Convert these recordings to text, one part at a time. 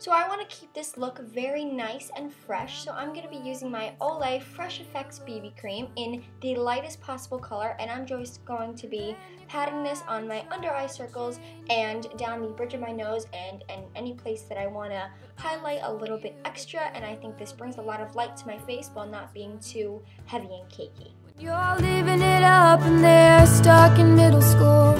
So I want to keep this look very nice and fresh, so I'm going to be using my Olay Fresh Effects BB Cream in the lightest possible color, and I'm just going to be patting this on my under eye circles and down the bridge of my nose and any place that I want to highlight a little bit extra, and I think this brings a lot of light to my face while not being too heavy and cakey. You're living it up and they're stuck in middle school.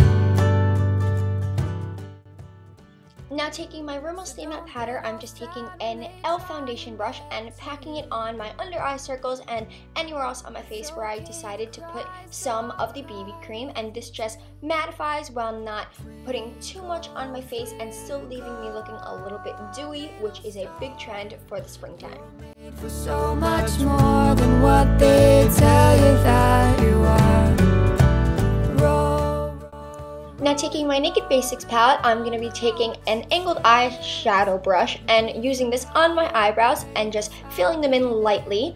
Now taking my Rimmel Stay Matte powder, I'm just taking an e.l.f. foundation brush and packing it on my under eye circles and anywhere else on my face where I decided to put some of the BB cream, and this just mattifies while not putting too much on my face and still leaving me looking a little bit dewy, which is a big trend for the springtime. For so much more than what they tell you that you are. Now taking my Naked Basics palette, I'm going to be taking an angled eyeshadow brush and using this on my eyebrows and just filling them in lightly.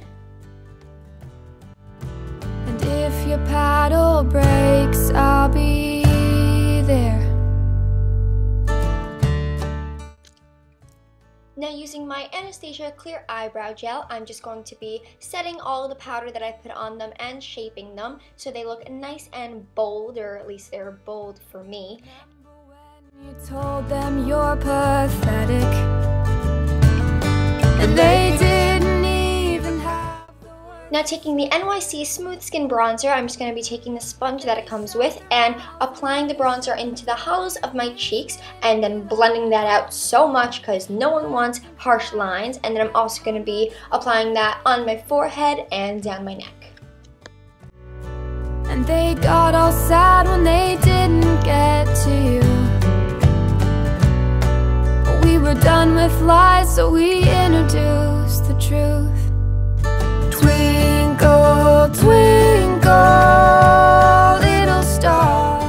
And if your paddle breaks, I'll be there. Now using my Anastasia Clear Eyebrow Gel, I'm just going to be setting all the powder that I put on them and shaping them so they look nice and bold, or at least they're bold for me. You told them you're pathetic, and they didn't even have the words. Now taking the NYC Smooth Skin Bronzer, I'm just going to be taking the sponge that it comes with and applying the bronzer into the hollows of my cheeks and then blending that out so much because no one wants harsh lines. And then I'm also going to be applying that on my forehead and down my neck. And they got all sad when they didn't get to you. We were done with lies, so we introduced the truth. Twinkle, twinkle, little star.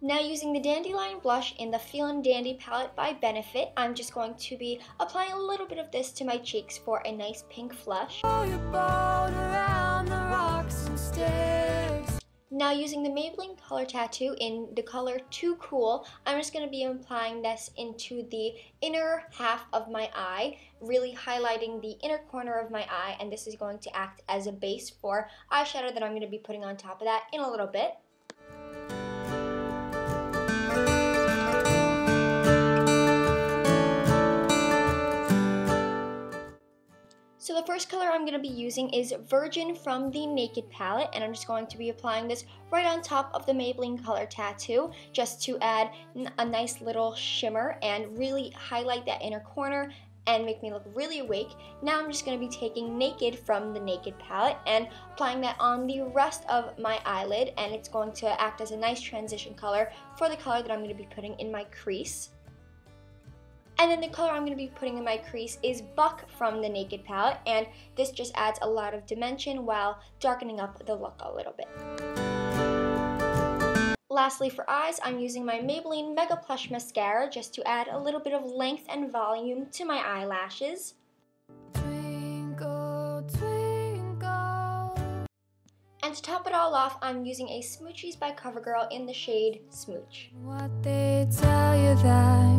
Now using the Dandelion blush in the Feelin' Dandy palette by Benefit, I'm just going to be applying a little bit of this to my cheeks for a nice pink flush. Oh, you boat around the rocks and stairs. Now using the Maybelline Color Tattoo in the color Too Cool, I'm just going to be applying this into the inner half of my eye, really highlighting the inner corner of my eye, and this is going to act as a base for eyeshadow that I'm going to be putting on top of that in a little bit. So the first color I'm going to be using is Virgin from the Naked palette, and I'm just going to be applying this right on top of the Maybelline Color Tattoo just to add a nice little shimmer and really highlight that inner corner and make me look really awake. Now I'm just going to be taking Naked from the Naked palette and applying that on the rest of my eyelid, and it's going to act as a nice transition color for the color that I'm going to be putting in my crease. And then the color I'm going to be putting in my crease is Buck from the Naked palette, and this just adds a lot of dimension while darkening up the look a little bit. Lastly, for eyes, I'm using my Maybelline Mega Plush Mascara just to add a little bit of length and volume to my eyelashes. Twinkle, twinkle. And to top it all off, I'm using a Smoochies by CoverGirl in the shade Smooch. What they tell you that